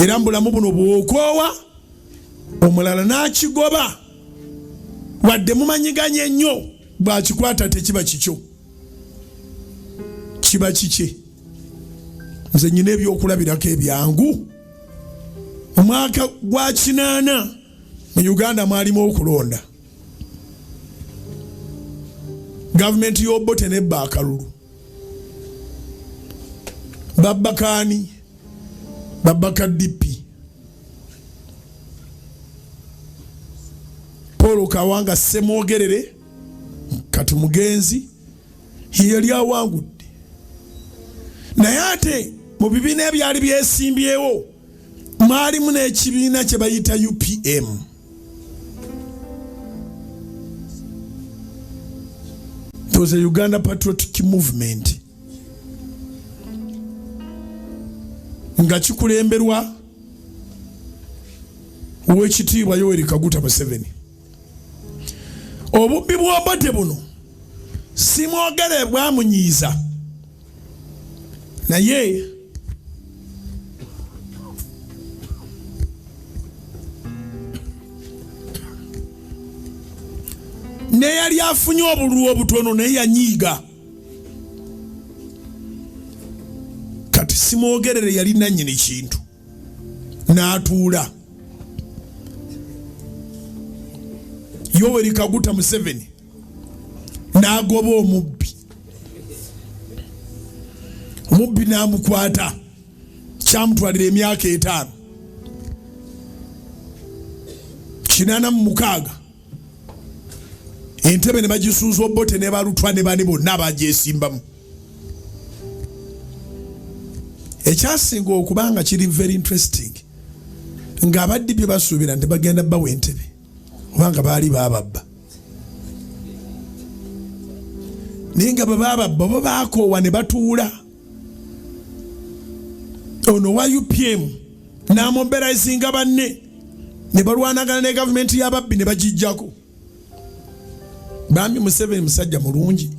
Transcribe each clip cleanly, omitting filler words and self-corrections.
era bulamu buno bwokoowa omulala nakigoba wadde mumanyiganye nnyo bwakikwata tekiba kikyo kiba kiki. Nze nyina ebyokulabirako ebyangu. Omwaka gwa 8 mu Uganda mwalimu okulonda. Gavumenti y'Obote nebba akalulu. Babbakaani babbaka DP Paul Kawanga Semwogerere kati mugenzi yali awangudde. Naye ate mu bibiina ebyali byesimbyewo mwalimu n'ekibiina kye bayita UPM. It was a Uganda Patriotic Movement. Nga kikulemberwa Uwekitiibwa Yoweri Kaguta Museveni. Obubbi bw'Obote buno simwogere bwamunyiiza, naye neyali afunye obululu obutono naye yanyiiga. Kati simwogerere yali nannyini kintu n'atuula. Yoweri Kaguta Museveni n'agoba omubbi n'amukwata kyamutwalira emyaka 5 86. Entebe ne bagisuuza Obote ne balutwa ne bani bonna abagyesimbamu. Ekyasinga okubanga kiri very interesting nga abadde bye basuubira nti bagenda bawa entebe obanga baali bababba. Naye nga bababba bo baakoowa ne batuula. Ono wa UPM n'amobilizinga banne ne balwanagana ne gavumenti y'ababbi ne bagijjako. Bambi Museveni musajja mulungi.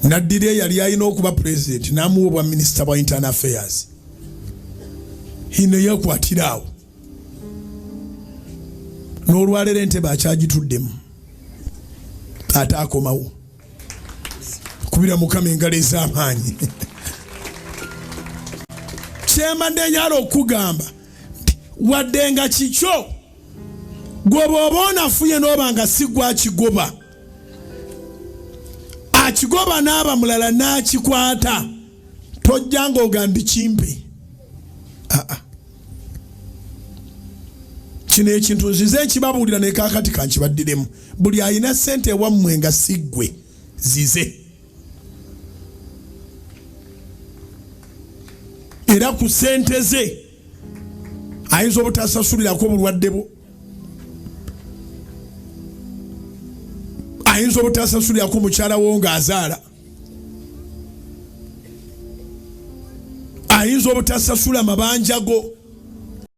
Naddira yali alina okuba president n'amuwa obwa minister bwa internal affairs. Hino yakwatira awo. N'olwalero entebe akyagituddemu. Ate akomawo. Kubira Mukama engalo ez'amaanyi. Kyembadde njala okugamba wadde nga kikyo gwe bw'oba onafuye n'oba nga si gwe akigoba, akigoba n'aba mulala n'akikwata, tojja ng'ogamba kimpe. Kino ekintu nzize nkibabuulira ne kaakati kankibaddiremu. Buli alina ssente ewammwe nga si ggwe zize. Era ku ssente ze ayinza obutasasulirako obulwadde bwo, ayinza obutasasulirako mukyala wo ng'azaala, ayinza obutasasula mabanja go,